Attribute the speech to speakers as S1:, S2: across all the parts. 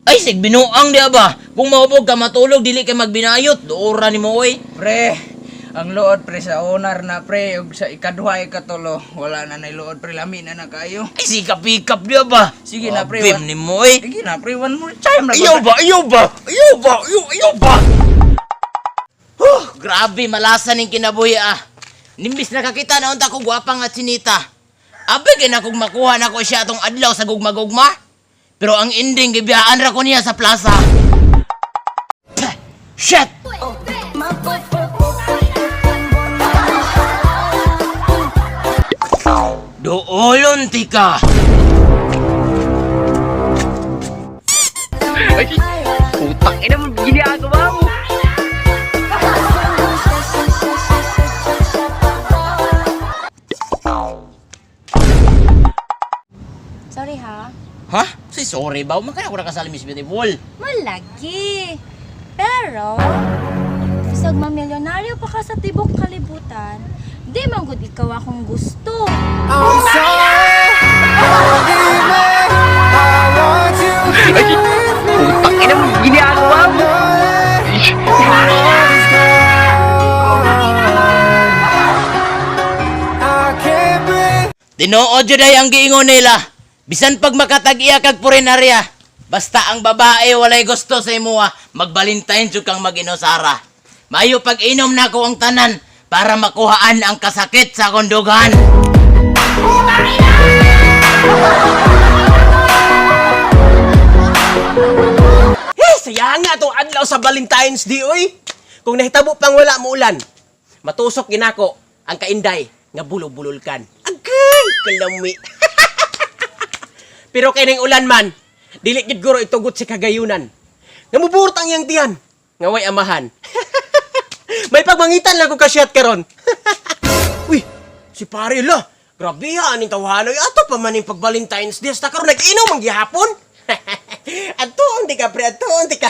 S1: Ay, sig binuang di ba? Kung maubog ka matulog, dili ka magbinayot. Doora ni mo, oy.
S2: Pre, ang luod pre sa onar na pre, ug sa ikaduha ikatulo, wala na nay luod pre, lami na kayo.
S1: Ay, sikap-ikap di ba?
S2: Sige na pre,
S1: Bim ni mo, oy.
S2: sige na pre, one more time na
S1: Ayaw ba? Grabe, malasa ning kinabuhi Nimbis nakakita na unta ko gwapa nga sinita. Abe kay na kung makuha na ko siya atong adlaw sa gugma-gugma. Pero ang ending gibiyaan ra ko niya sa plaza. Shit! Doolon tika.
S3: Putang ina mo, ginagawa mo.
S4: Sorry ha.
S1: Ha? Sorry ba? Makaya ko na kasali Miss Beautiful.
S4: Malagi. Pero, isag mamilyonaryo pa ka sa tibok kalibutan, di man gud ikaw akong gusto.
S5: I'm sorry, forgive me. I want you to
S3: Putang ina mo, ginagawa mo.
S5: I can't breathe.
S1: Tinuod yun ay ang giingon nila. Bisan pag makatag-iya kag purinarya. Basta ang babae walay gusto sa imuha, mag-Valentine jud kang mag-inosara. Mayo pag inom na ko ang tanan para makuhaan ang kasakit sa kondugan.
S6: Sayang nga itong adlaw sa Valentine's Day, oy. Kung nahitabo pang wala mo ulan, matusok ginako ang kainday nga bulol-bulolkan. Agay, kalami. Pero kay ning ulan man, dili gid guro itugot si kagayunan. Nga muburot ang iyang tiyan, nga way amahan. May pagmangitan lang ko kasyat karon. Uy, si pare la. Grabe ha, aning tawhanoy. Ato pa man yung pag-Valentine's Day. Hasta karon nag-inom ang gihapon. Ato, di ka, pre. Ato, di ka.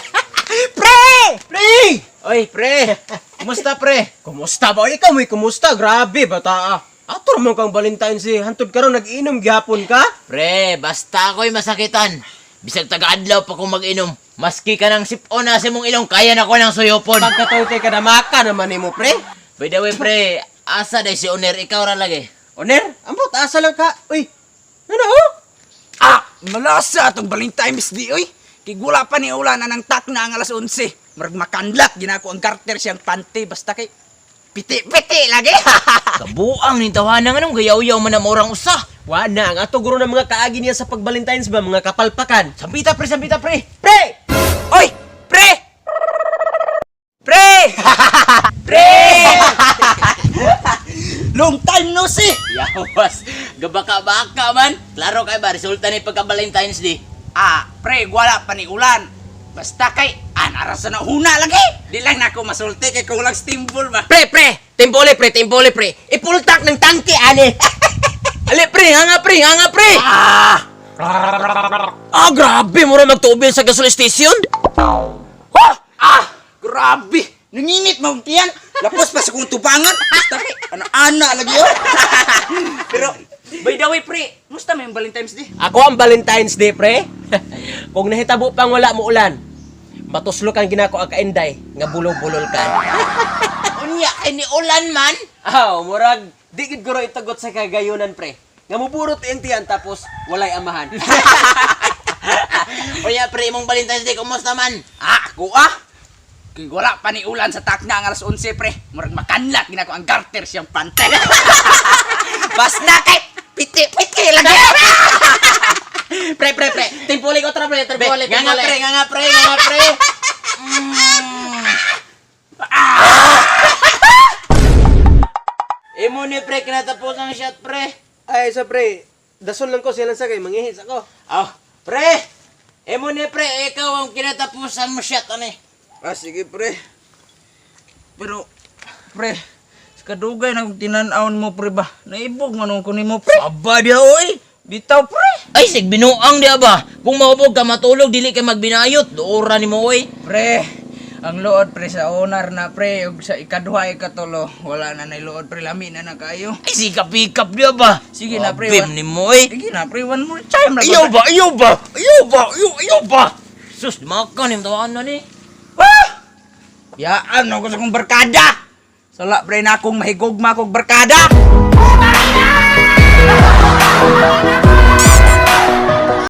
S6: Pre! Pre!
S1: Oy, pre. Kumusta, pre?
S6: Kumusta ba? Ikaw may kumusta? Grabe, bata. Ato naman kang Valentine's Day. Hantod karon nag-inom gihapon ka?
S1: Pre, basta ako'y masakitan. Bisag taga-adlaw pa kung mag-inom. Maski ka ng sipon na sa mong ilong, kaya na ko ng suyopon.
S6: Pagkatoy ka na maka naman mo, pre.
S1: By the way, pre, asa day si Oner, ikaw ra lagi.
S6: Oner, ambot, asa lang ka. Uy, ano oh?
S2: Malasa atong Valentine's Day, oy. Kigula pa ni ulan na ng tak na ang alas 11. Marag makanlat, ginako ang garter siyang panty, basta kay piti-piti lagi.
S1: Kabuang ni tawanan nga nung gayaw-yaw man na morang usa.
S6: Wana, ang ato guro ng mga kaagi niya sa pag-Valentine's ba, mga kapalpakan.
S1: Sampita, pre, sampita, pre.
S6: Pre!
S2: Oy, pre! Pre! Pre! Long time no see.
S1: Yawas, gabaka-baka man. Klaro kay ba, resulta ni pagka-Valentine's Day.
S2: Pre, wala pa ni ulan. Basta kay anaras na huna lagi. Di lang nako masulti kay kulang steamball ba.
S6: Pre! Timbole, pre. Ipultak ng tangke, ani.
S1: Ali, pre, hanga, pre.
S6: Grabe, mura magtubil sa gasoline station.
S2: Grabe. Nanginit mo tiyan. Lapos pa sa kong tubangan. Basta kay ana lagi yun. Pero, by the way, pre, musta may Valentine's Day?
S6: Ako ang Valentine's Day, pre. Kung nahitabo pang wala mo ulan, matuslo kang ginako ang kainday, nga bulol-bulol ka.
S1: Unya, ay ni ulan man.
S6: Murag, di gid guro itagot sa kagayunan, pre. Nga muburot ang tiyan, tapos walay amahan.
S1: Unya, pre, imong Valentine's Day, kumusta man?
S2: Ako Kay wala pa ni ulan sa takna ang alas 11, pre. Murag makanlat, ginako ang garter siyang pante. Basta kay piti-piti lagi.
S6: Pre. Timpuli ko tra, pre. Timpuli.
S1: Nga nga, pre. Imo ni pre, kinatapos ang shot, pre.
S6: Ay, so pre, dason lang ko silang sagay, mangihis ako.
S1: Pre! Imo ni pre, ikaw ang kinatapusan mo shot, ani?
S2: Sige, pre. Pero, pre, sa kadugay na kung tinanawon mo, pre ba? Naibog manong ko ni mo, pre. Aba dia, oy. Bitaw, pre.
S1: Ay, sig binuang di ba? Kung maubog ka matulog, dili ka magbinayot. Doora ni mo, oy.
S2: Pre, ang luod, pre, sa onar na, pre, ug sa ikaduha ikatulo, wala na nay luod, pre, lami na kayo.
S1: Ay, sikap-ikap di ba?
S2: Sige na, pre.
S1: Bim ni mo, oy.
S2: Sige na, pre, one more time.
S1: Ayaw ba? Sus, makan yung tawaan na ni.
S2: Ah! Yaan ako sa kong barkada. Sala pre na akong mahigugma kong barkada.